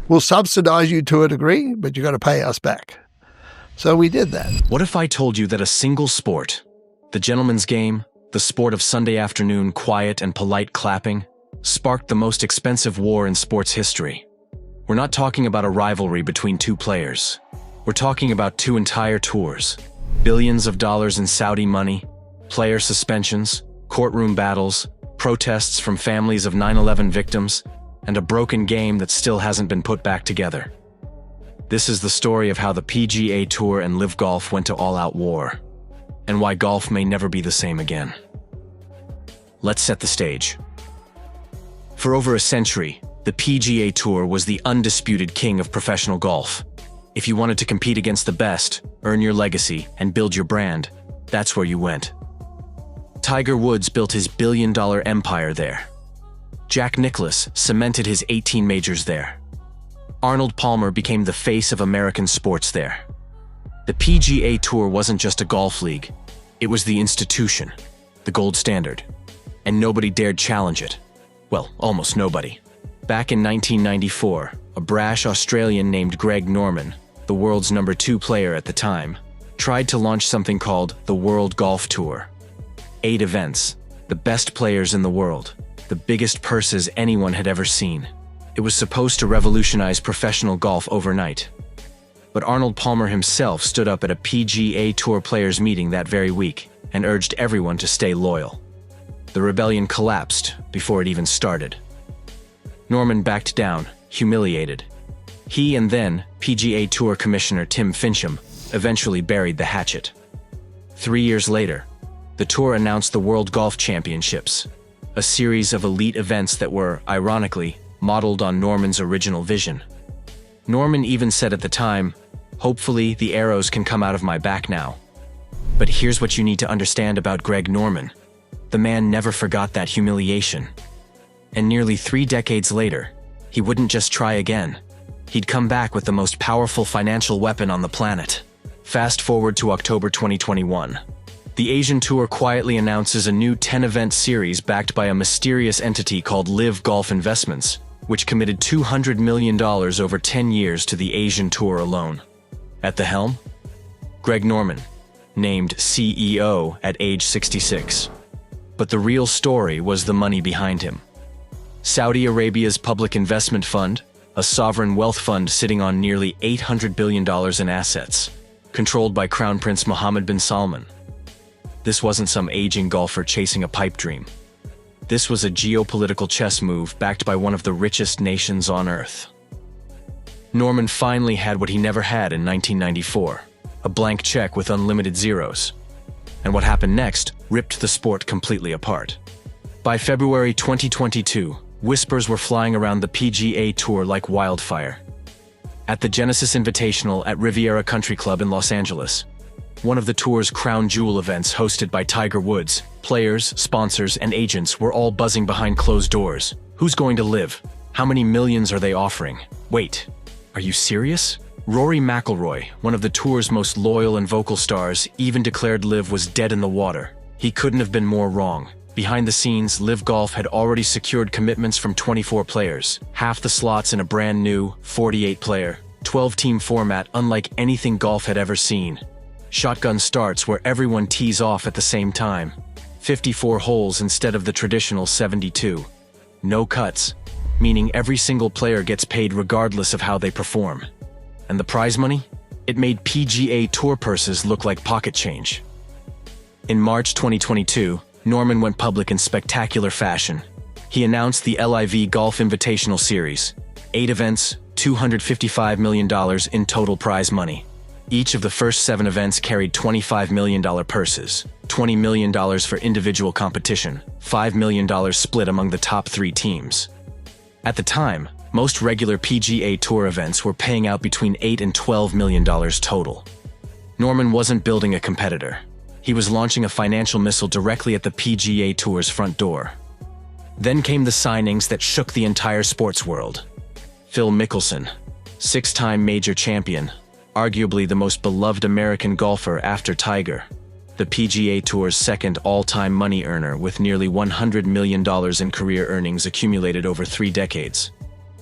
We'll subsidize you to a degree, but you got to pay us back. So we did that. What if I told you that a single sport, the gentleman's game, the sport of Sunday afternoon quiet and polite clapping, sparked the most expensive war in sports history? We're not talking about a rivalry between two players. We're talking about two entire tours, billions of dollars in Saudi money, player suspensions, courtroom battles, protests from families of 9/11 victims, and a broken game that still hasn't been put back together. This is the story of how the PGA Tour and LIV Golf went to all-out war, and why golf may never be the same again. Let's set the stage. For over a century, the PGA Tour was the undisputed king of professional golf. If you wanted to compete against the best, earn your legacy, and build your brand, that's where you went. Tiger Woods built his billion-dollar empire there. Jack Nicklaus cemented his 18 majors there. Arnold Palmer became the face of American sports there. The PGA Tour wasn't just a golf league. It was the institution, the gold standard. And nobody dared challenge it. Well, almost nobody. Back in 1994, a brash Australian named Greg Norman, the world's #2 player at the time, tried to launch something called the World Golf Tour. 8 events, the best players in the world, the biggest purses anyone had ever seen. It was supposed to revolutionize professional golf overnight. But Arnold Palmer himself stood up at a PGA Tour players' meeting that very week and urged everyone to stay loyal. The rebellion collapsed before it even started. Norman backed down, humiliated. He and then PGA Tour Commissioner Tim Finchem eventually buried the hatchet. 3 years later, the tour announced the World Golf Championships, a series of elite events that were, ironically, modeled on Norman's original vision. Norman even said at the time, "Hopefully the arrows can come out of my back now." But here's what you need to understand about Greg Norman. The man never forgot that humiliation. And nearly 3 decades later, he wouldn't just try again. He'd come back with the most powerful financial weapon on the planet. Fast forward to October 2021. The Asian Tour quietly announces a new 10-event series backed by a mysterious entity called LIV Golf Investments, which committed $200 million over 10 years to the Asian Tour alone. At the helm? Greg Norman, named CEO at age 66. But the real story was the money behind him. Saudi Arabia's public investment fund, a sovereign wealth fund sitting on nearly $800 billion in assets, controlled by Crown Prince Mohammed bin Salman. This wasn't some aging golfer chasing a pipe dream. This was a geopolitical chess move backed by one of the richest nations on Earth. Norman finally had what he never had in 1994, a blank check with unlimited zeros. And what happened next ripped the sport completely apart. By February 2022, whispers were flying around the PGA Tour like wildfire. At the Genesis Invitational at Riviera Country Club in Los Angeles, one of the tour's crown jewel events hosted by Tiger Woods, players, sponsors, and agents were all buzzing behind closed doors. Who's going to live? How many millions are they offering? Wait, are you serious? Rory McIlroy, one of the tour's most loyal and vocal stars, even declared LIV was dead in the water. He couldn't have been more wrong. Behind the scenes, LIV Golf had already secured commitments from 24 players, half the slots in a brand new 48-player, 12-team format unlike anything golf had ever seen. Shotgun starts where everyone tees off at the same time. 54 holes instead of the traditional 72. No cuts, meaning every single player gets paid regardless of how they perform. And the prize money? It made PGA Tour purses look like pocket change. In March 2022, Norman went public in spectacular fashion. He announced the LIV Golf Invitational Series. 8 events, $255 million in total prize money. Each of the first 7 events carried $25 million purses, $20 million for individual competition, $5 million split among the top 3 teams. At the time, most regular PGA Tour events were paying out between $8 and $12 million total. Norman wasn't building a competitor. He was launching a financial missile directly at the PGA Tour's front door. Then came the signings that shook the entire sports world. Phil Mickelson, 6-time major champion, arguably the most beloved American golfer after Tiger, the PGA Tour's second all-time money earner with nearly $100 million in career earnings accumulated over 3 decades.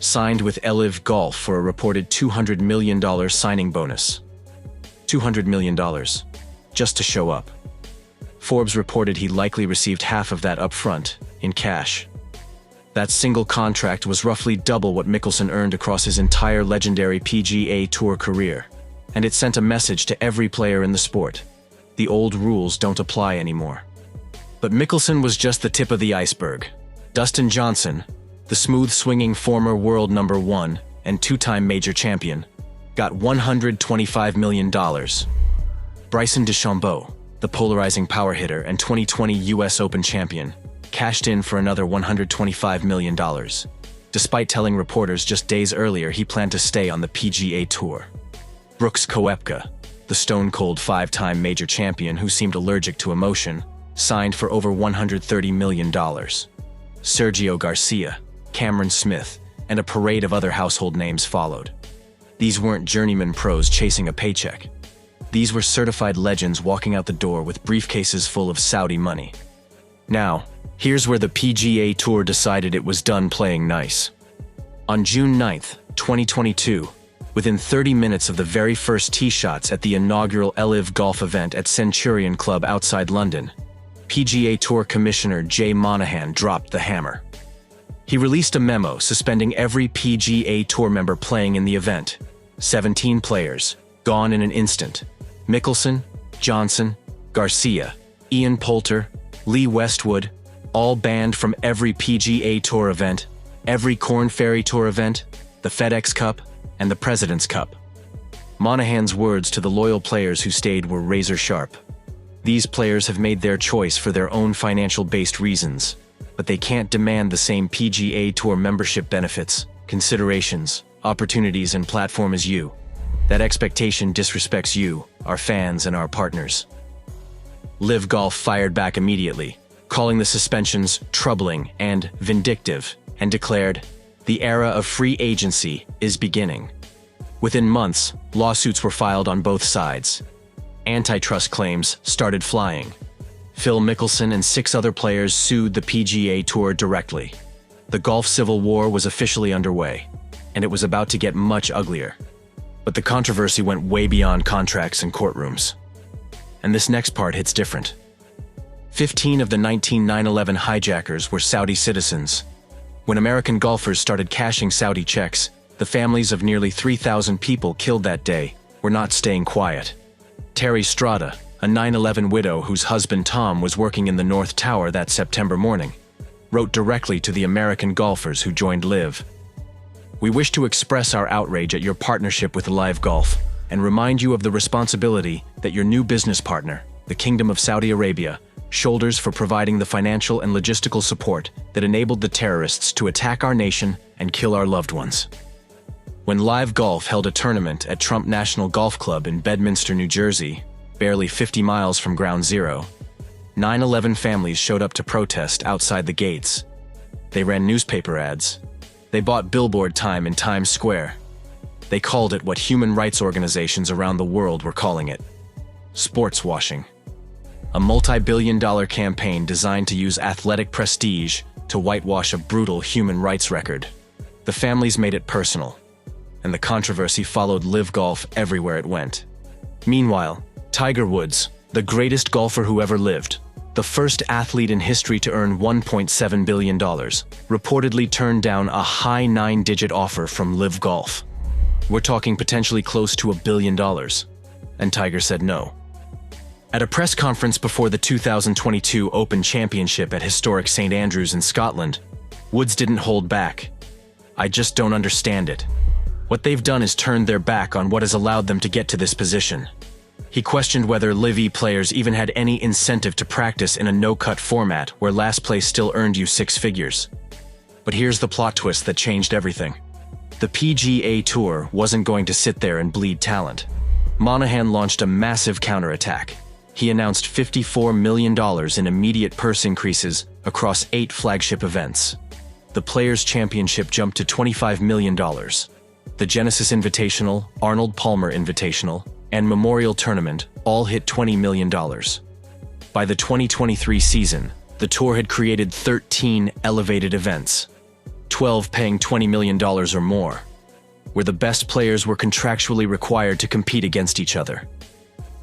signed with LIV Golf for a reported $200 million signing bonus. $200 million, just to show up. Forbes reported he likely received half of that upfront, in cash. That single contract was roughly double what Mickelson earned across his entire legendary PGA Tour career, and it sent a message to every player in the sport. The old rules don't apply anymore. But Mickelson was just the tip of the iceberg. Dustin Johnson, the smooth-swinging former world number 1 and two-time major champion, got $125 million. Bryson DeChambeau, the polarizing power hitter and 2020 US Open champion, cashed in for another $125 million, despite telling reporters just days earlier he planned to stay on the PGA Tour. Brooks Koepka, the stone-cold 5-time major champion who seemed allergic to emotion, signed for over $130 million. Sergio Garcia, Cameron Smith, and a parade of other household names followed. These weren't journeyman pros chasing a paycheck. These were certified legends walking out the door with briefcases full of Saudi money. Now, here's where the PGA Tour decided it was done playing nice. On June 9, 2022, within 30 minutes of the very first tee shots at the inaugural LIV Golf event at Centurion Club outside London, PGA Tour Commissioner Jay Monahan dropped the hammer. He released a memo suspending every PGA Tour member playing in the event. 17 players, gone in an instant. Mickelson, Johnson, Garcia, Ian Poulter, Lee Westwood, all banned from every PGA Tour event, every Korn Ferry Tour event, the FedEx Cup, and the President's Cup. Monahan's words to the loyal players who stayed were razor sharp. These players have made their choice for their own financial-based reasons, but they can't demand the same PGA Tour membership benefits, considerations, opportunities, and platform as you. That expectation disrespects you, our fans, and our partners. LIV Golf fired back immediately, calling the suspensions troubling and vindictive, and declared, "The era of free agency is beginning." Within months, lawsuits were filed on both sides. Antitrust claims started flying. Phil Mickelson and 6 other players sued the PGA Tour directly. The golf civil war was officially underway, and it was about to get much uglier. But the controversy went way beyond contracts and courtrooms. And this next part hits different. 15 of the 19 9/11 hijackers were Saudi citizens. When American golfers started cashing Saudi checks, the families of nearly 3,000 people killed that day were not staying quiet. Terry Strada, a 9/11 widow whose husband Tom was working in the North Tower that September morning, wrote directly to the American golfers who joined LIV. "We wish to express our outrage at your partnership with LIV Golf and remind you of the responsibility that your new business partner, the Kingdom of Saudi Arabia, shoulders for providing the financial and logistical support that enabled the terrorists to attack our nation and kill our loved ones." When LIV Golf held a tournament at Trump National Golf Club in Bedminster, New Jersey, barely 50 miles from Ground Zero, 9/11 families showed up to protest outside the gates. They ran newspaper ads. They bought billboard time in Times Square. They called it what human rights organizations around the world were calling it: sports washing. A multi-billion-dollar campaign designed to use athletic prestige to whitewash a brutal human rights record. The families made it personal, and the controversy followed LIV Golf everywhere it went. Meanwhile, Tiger Woods, the greatest golfer who ever lived, the first athlete in history to earn $1.7 billion, reportedly turned down a high 9-digit offer from LIV Golf. We're talking potentially close to $1 billion, and Tiger said no. At a press conference before the 2022 Open Championship at historic St. Andrews in Scotland, Woods didn't hold back. "I just don't understand it. What they've done is turned their back on what has allowed them to get to this position." He questioned whether LIV players even had any incentive to practice in a no-cut format where last place still earned you 6 figures. But here's the plot twist that changed everything. The PGA Tour wasn't going to sit there and bleed talent. Monahan launched a massive counterattack. He announced $54 million in immediate purse increases across 8 flagship events. The Players' Championship jumped to $25 million. The Genesis Invitational, Arnold Palmer Invitational, and Memorial Tournament all hit $20 million. By the 2023 season, the tour had created 13 elevated events. 12 paying $20 million or more, where the best players were contractually required to compete against each other.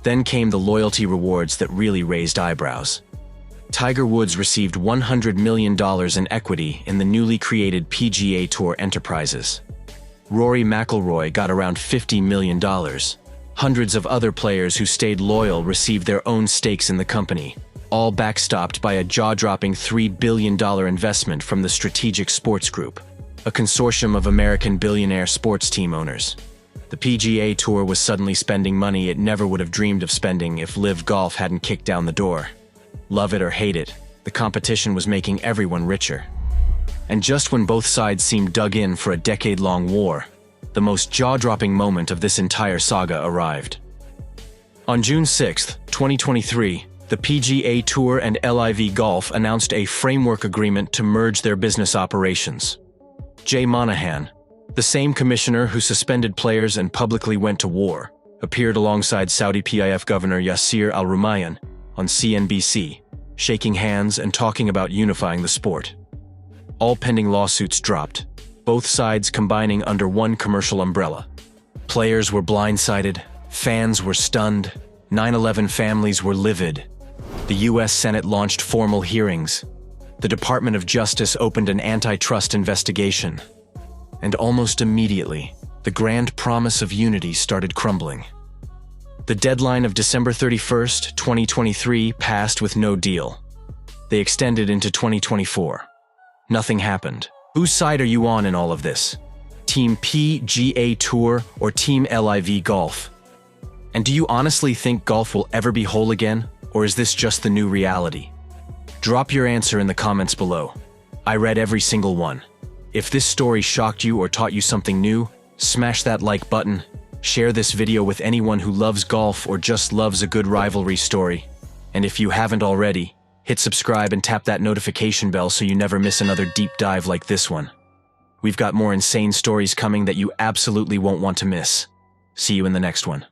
Then came the loyalty rewards that really raised eyebrows. Tiger Woods received $100 million in equity in the newly created PGA Tour enterprises. Rory McIlroy got around $50 million. Hundreds of other players who stayed loyal received their own stakes in the company, all backstopped by a jaw-dropping $3 billion investment from the Strategic Sports Group, a consortium of American billionaire sports team owners. The PGA Tour was suddenly spending money it never would have dreamed of spending if LIV Golf hadn't kicked down the door. Love it or hate it, the competition was making everyone richer. And just when both sides seemed dug in for a decade-long war, the most jaw-dropping moment of this entire saga arrived. On June 6, 2023, the PGA Tour and LIV Golf announced a framework agreement to merge their business operations. Jay Monahan, the same commissioner who suspended players and publicly went to war, appeared alongside Saudi PIF Governor Yasir Al-Rumayyan on CNBC, shaking hands and talking about unifying the sport. All pending lawsuits dropped, both sides combining under one commercial umbrella. Players were blindsided, fans were stunned, 9/11 families were livid. The U.S. Senate launched formal hearings. The Department of Justice opened an antitrust investigation. And almost immediately, the grand promise of unity started crumbling. The deadline of December 31st, 2023 passed with no deal. They extended into 2024. Nothing happened. Whose side are you on in all of this? Team PGA Tour or Team LIV Golf? And do you honestly think golf will ever be whole again, or is this just the new reality? Drop your answer in the comments below. I read every single one. If this story shocked you or taught you something new, smash that like button, share this video with anyone who loves golf or just loves a good rivalry story. And if you haven't already, hit subscribe and tap that notification bell so you never miss another deep dive like this one. We've got more insane stories coming that you absolutely won't want to miss. See you in the next one.